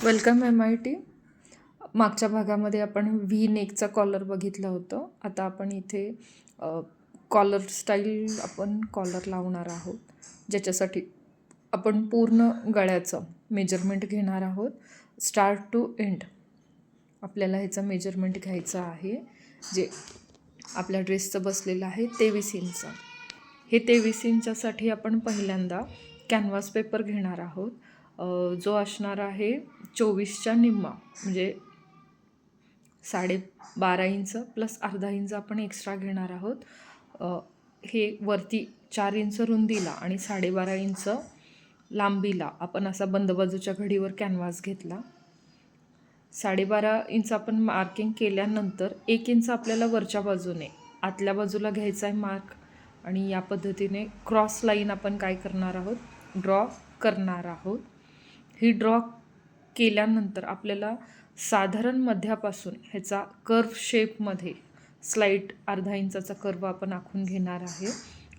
Welcome MIT. मागच्या भागामध्ये आपण व्ही नेकचा कॉलर बघितलं होतं. आता आपण इथे कॉलर स्टाईल आपण कॉलर लावणार आहोत, ज्याच्यासाठी आपण पूर्ण गळ्याचं मेजरमेंट घेणार आहोत. स्टार्ट टू एंड आपल्याला ह्याचं मेजरमेंट घ्यायचं आहे, जे आपल्या ड्रेसचं बसलेलं आहे 23 इंच. हे 23 इंचासाठी आपण पहिल्यांदा कॅनव्हास पेपर घेणार आहोत, जो असणार आहे 24च्या निम्मा, म्हणजे 12.5 इंच प्लस अर्धा इंच आपण एक्स्ट्रा घेणार आहोत. हे वरती 4 इंच रुंदीला आणि 12.5 इंच लांबीला आपण असा बंद बाजूच्या घडीवर कॅनव्हास घेतला. 12.5 इंच आपण मार्किंग केल्यानंतर 1 इंच आपल्याला वरच्या बाजूने आतल्या बाजूला घ्यायचा आहे मार्क, आणि या पद्धतीने क्रॉस लाईन आपण काय करणार आहोत, ड्रॉ करणार आहोत. ही ड्रॉ केल्यानंतर आपल्याला साधारण मध्यापासून ह्याचा कर्व शेपमध्ये स्लाईट अर्धा इंचाचा कर्व आपण आखून घेणार आहे,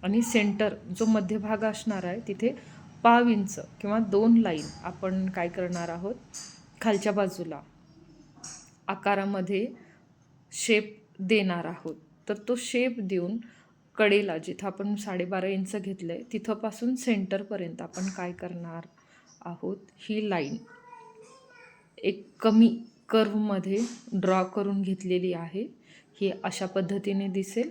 आणि सेंटर जो मध्यभाग असणार आहे तिथे 1/2 इंच किंवा 2 लाईन आपण काय करणार आहोत, खालच्या बाजूला आकारामध्ये शेप देणार आहोत. तर तो शेप देऊन कडेला जिथं आपण 12.5 इंच घेतलं आहे तिथंपासून सेंटरपर्यंत आपण काय करणार आहोत, ही लाईन एक कमी कर्वमध्ये ड्रॉ करून घेतलेली आहे. ही अशा पद्धतीने दिसेल.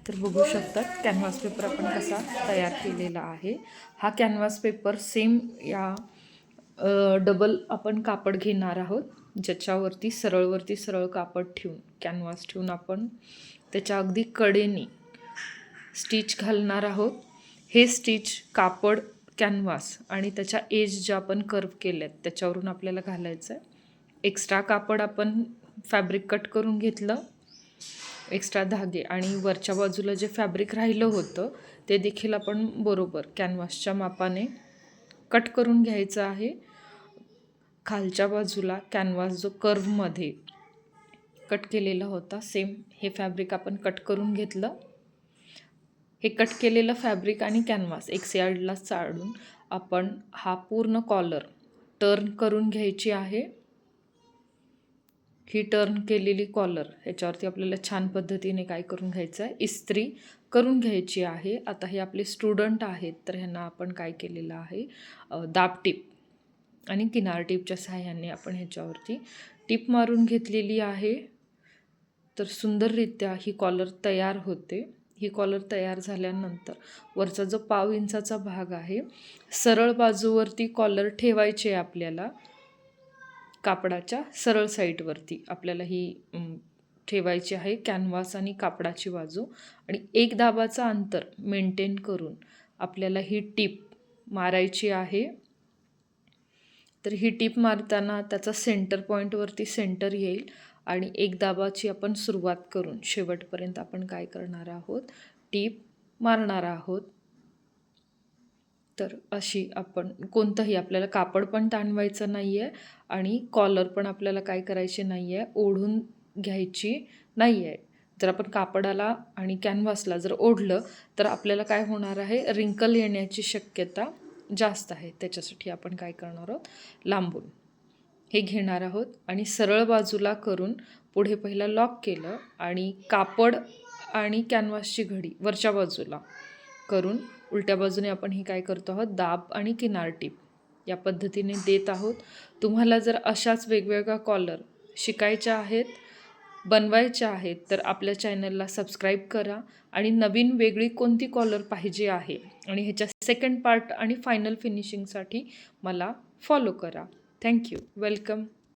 तर बघू शकतात कॅनव्हास पेपर आपण कसा तयार केलेला आहे. हा कॅनव्हास पेपर सेम या डबल आपण कापड घेणार आहोत, ज्याच्यावरती सरळ कापड ठेवून कॅनव्हास ठेवून आपण त्याच्या अगदी कडेने स्टिच घालणार आहोत. हे स्टिच कापड, कॅनव्हास आणि त्याच्या एज ज्या आपण कर्व केल्यात त्याच्यावरून आपल्याला घालायचं आहे. एक्स्ट्रा कापड आपण फॅब्रिक कट करून घेतलं, एक्स्ट्रा धागे, आणि वरच्या बाजूला जे फॅब्रिक राहिलं होतं ते देखील आपण बरोबर कॅनव्हासच्या मापाने कट करून घ्यायचं आहे. खालच्या बाजूला कॅनव्हास जो कर्वमध्ये कट केलेला होता सेम हे फॅब्रिक आपण कट करून घेतलं. हे कट केलेलं फॅब्रिक आणि कॅनव्हास एक साईडला चाळून आपण हा पूर्ण कॉलर टर्न करून घ्यायची आहे. ही टर्न केलेली कॉलर ह्याच्यावरती आपल्याला छान पद्धतीने काय करून घ्यायचं आहे, इस्त्री करून घ्यायची आहे. आता हे आपले स्टुडंट आहेत, तर ह्यांना आपण काय केलेलं आहे, दाब टीप आणि किनार टीपच्या सहाय्याने आपण ह्याच्यावरती टीप मारून घेतलेली आहे. तर सुंदररित्या ही कॉलर तयार होते. ही कॉलर तयार झाल्यानंतर वरचा जो 1/2 इंचाचा भाग आहे, सरळ बाजूवरती कॉलर ठेवायची आहे आपल्याला. कापडाच्या सरळ साईडवरती आपल्याला ही ठेवायची आहे, कॅनव्हास आणि कापडाची बाजू, आणि 1 दाबाचा अंतर मेंटेन करून आपल्याला ही टीप मारायची आहे. तर ही टीप मारताना त्याचा सेंटर पॉईंटवरती सेंटर येईल, आणि 1 दाबाची आपण सुरुवात करून शेवटपर्यंत आपण काय करणार आहोत, टीप मारणार आहोत. तर अशी आपण कोणतंही आपल्याला कापड पण ताणवायचं नाही आहे, आणि कॉलर पण आपल्याला काय करायची नाही आहे, ओढून घ्यायची नाही आहे. जर आपण कापडाला आणि कॅनव्हासला जर ओढलं तर आपल्याला काय होणार आहे, रिंकल येण्याची शक्यता जास्त आहे. त्याच्यासाठी आपण काय करणार आहोत, लांबून हे घेणार आहोत आणि सरळ बाजूला करून पुढे पहिला लॉक केलं, आणि कापड आणि कॅनव्हासची घडी वरच्या बाजूला करून उलट्या बाजूने आपण ही काय करतो आहोत, दाब आणि किनार टीप या पद्धतीने देत आहोत. तुम्हाला जर अशाच वेगवेगळ्या कॉलर शिकायच्या आहेत, बनवायच्या आहेत, तर आपल्या चॅनलला सबस्क्राईब करा, आणि नवीन वेगळी कोणती कॉलर पाहिजे आहे आणि ह्याच्या सेकंड पार्ट आणि फायनल फिनिशिंगसाठी मला फॉलो करा. थँक्यू. वेलकम.